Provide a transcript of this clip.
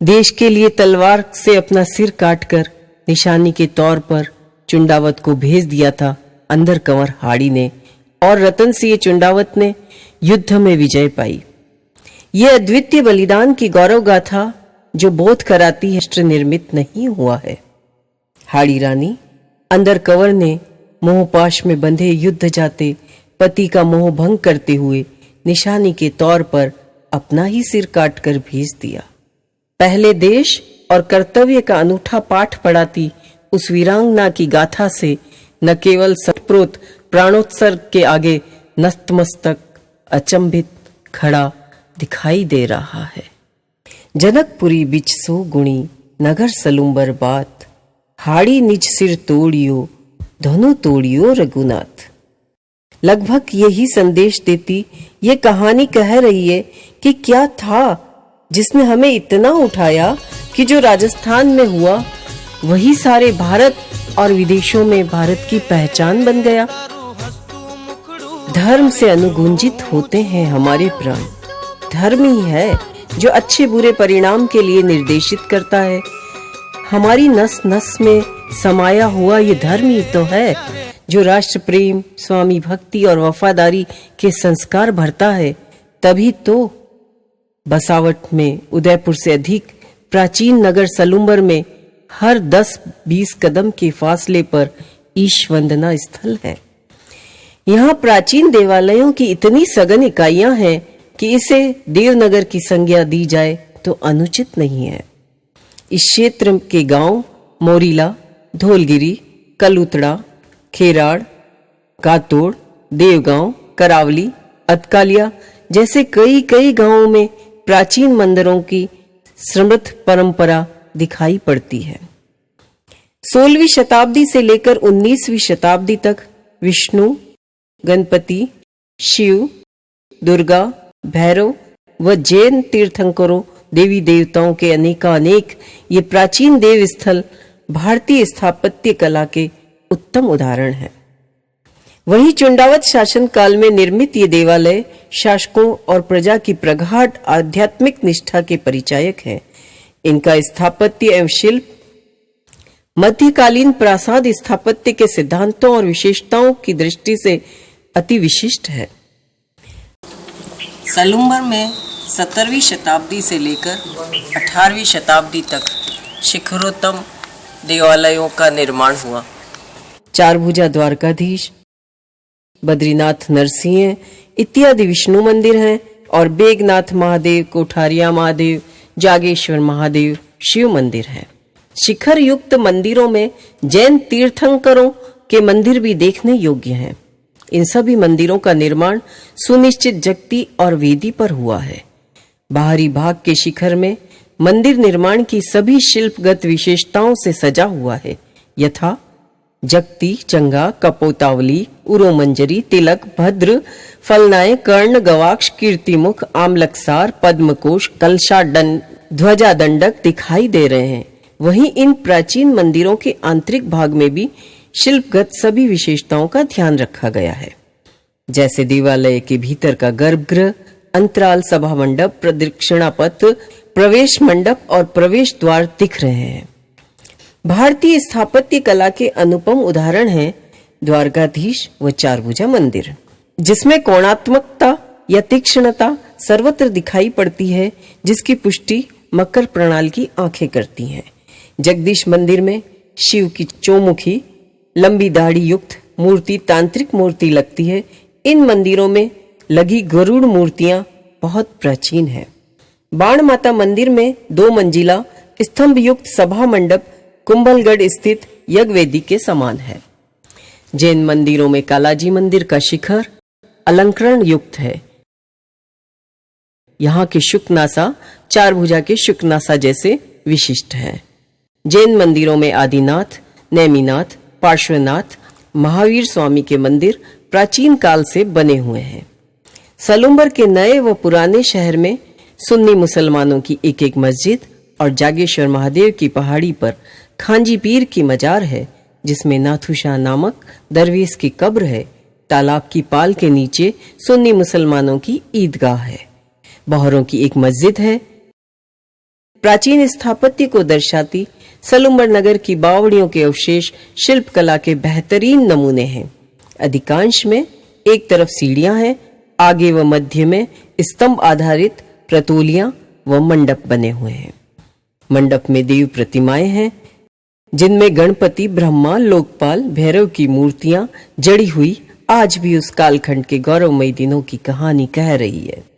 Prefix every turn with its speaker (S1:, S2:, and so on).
S1: देश के लिए तलवार से अपना सिर काटकर निशानी के तौर पर चुंडावत को भेज दिया था अंदर कंवर हाड़ी ने, और रतन सिंह चुंडावत ने युद्ध में विजय पाई। यह अद्वितीय बलिदान की गौरव गाथा जो बोध कराती है राष्ट्र निर्मित नहीं हुआ है। हाड़ी रानी अंदर कंवर ने मोहपाश में बंधे युद्ध जाते पति का मोह भंग करते हुए निशानी के तौर पर अपना ही सिर काटकर भेज दिया। पहले देश और कर्तव्य का अनूठा पाठ पढ़ाती उस वीरांगना की गाथा से न केवल सतप्रोत प्राणोत्सर्ग के आगे नतमस्तक अचंभित खड़ा दिखाई दे रहा है। जनकपुरी बिच सो गुणी नगर सलुम्बर बात, हाड़ी निज सिर तोड़ियो धनु तोड़ियो रघुनाथ। लगभग यही संदेश देती ये कहानी कह रही है कि क्या था जिसने हमें इतना उठाया कि जो राजस्थान में हुआ वही सारे भारत और विदेशों में भारत की पहचान बन गया। धर्म से अनुगुंजित होते हैं हमारे प्राण। धर्म ही है जो अच्छे बुरे परिणाम के लिए निर्देशित करता है। हमारी नस नस में समाया हुआ ये धर्म ही तो है जो राष्ट्र प्रेम, स्वामी भक्ति और वफादारी के संस्कार भरता है। तभी तो बसावट में उदयपुर से अधिक प्राचीन नगर सलुम्बर में हर 10-20 कदम के फासले पर ईश वंदना स्थल है। यहाँ प्राचीन देवालयों की इतनी सघन इकाइयां हैं कि इसे देवनगर की संज्ञा दी जाए तो अनुचित नहीं है। इस क्षेत्र के गांव मोरीला, धौलगिरी, कलुतड़ा, खेराड़, कातोड़, देवगांव, करावली, अतकालिया जैसे कई गांवों में प्राचीन मंदिरों की समृद्ध परंपरा दिखाई पड़ती है। 16वीं शताब्दी से लेकर 19वीं शताब्दी तक विष्णु, गणपति, शिव, दुर्गा, भैरव व जैन तीर्थंकरों देवी देवताओं के अनेकानेक ये प्राचीन देव स्थल भारतीय स्थापत्य कला के उत्तम उदाहरण है। वहीं चुंडावत शासन काल में निर्मित ये देवालय शासकों और प्रजा की प्रगाढ़ आध्यात्मिक निष्ठा के परिचायक हैं। इनका स्थापत्य एवं शिल्प मध्यकालीन प्रासाद स्थापत्य के सिद्धांतों और विशेषताओं की दृष्टि से अति विशिष्ट है। सलुम्बर में 17वीं शताब्दी से लेकर 18वीं शताब्दी तक शिखरोत्तम देवालयों का निर्माण हुआ। चारभुजा द्वारकाधीश, बद्रीनाथ नरसिंह इत्यादि विष्णु मंदिर हैं और बेगनाथ महादेव, कोठारिया महादेव, जागेश्वर महादेव शिव मंदिर है। शिखर युक्त मंदिरों में जैन तीर्थंकरों के मंदिर भी देखने योग्य हैं। इन सभी मंदिरों का निर्माण सुनिश्चित जगती और वेदी पर हुआ है। बाहरी भाग के शिखर में मंदिर निर्माण की सभी शिल्पगत विशेषताओं से सजा हुआ है, यथा जगती, चंगा, कपोतावली, उरोमंजरी, तिलक, भद्र, फलनाएं, कर्ण, गवाक्ष, कीर्तिमुख, आमलकसार, पद्मकोश, कलशा, ध्वजा दंडक दिखाई दे रहे हैं। वहीं इन प्राचीन मंदिरों के आंतरिक भाग में भी शिल्पगत सभी विशेषताओं का ध्यान रखा गया है, जैसे देवालय के भीतर का गर्भगृह, अंतराल, सभा मंडप, प्रदक्षिणा पथ, प्रवेश मंडप और प्रवेश द्वार दिख रहे हैं। भारतीय स्थापत्य कला के अनुपम उदाहरण हैं द्वारकाधीश व चारभुजा मंदिर, जिसमें कोणात्मकता या तीक्ष्णता सर्वत्र दिखाई पड़ती है, जिसकी पुष्टि मकर प्रणाल की आंखें करती हैं। जगदीश मंदिर में शिव की चौमुखी लंबी दाढ़ी युक्त मूर्ति तांत्रिक मूर्ति लगती है। इन मंदिरों में लगी गरुड़ मूर्तियां बहुत प्राचीन है। बाण माता मंदिर में 2 मंजिला स्तंभ युक्त सभा मंडप कुंभलगढ़ स्थित यज्ञवेदी के समान है। जैन मंदिरों में कालाजी मंदिर का शिखर अलंकरण युक्त है। यहाँ के शुकनासा चारभुजा के शुकनासा जैसे विशिष्ट है। जैन मंदिरों में आदिनाथ, नेमिनाथ, पार्श्वनाथ, महावीर स्वामी के मंदिर प्राचीन काल से बने हुए हैं। सलुम्बर के नए व पुराने शहर में सुन्नी मुसलमानों की एक मस्जिद और जागेश्वर महादेव की पहाड़ी पर खांजी पीर की मजार है, जिसमें नाथुशाह नामक दरवेश की कब्र है। तालाब की पाल के नीचे सुन्नी मुसलमानों की ईदगाह है। बहरों की एक मस्जिद है। प्राचीन स्थापत्य को दर्शाती सलूम्बर नगर की बावड़ियों के अवशेष शिल्प कला के बेहतरीन नमूने हैं। अधिकांश में एक तरफ सीढ़ियां हैं, आगे व मध्य में स्तंभ आधारित प्रतोलियां व मंडप बने हुए हैं। मंडप में देव प्रतिमाएं हैं, जिनमें गणपति, ब्रह्मा, लोकपाल, भैरव की मूर्तियां जड़ी हुई आज भी उस कालखंड के गौरवमयी दिनों की कहानी कह रही है।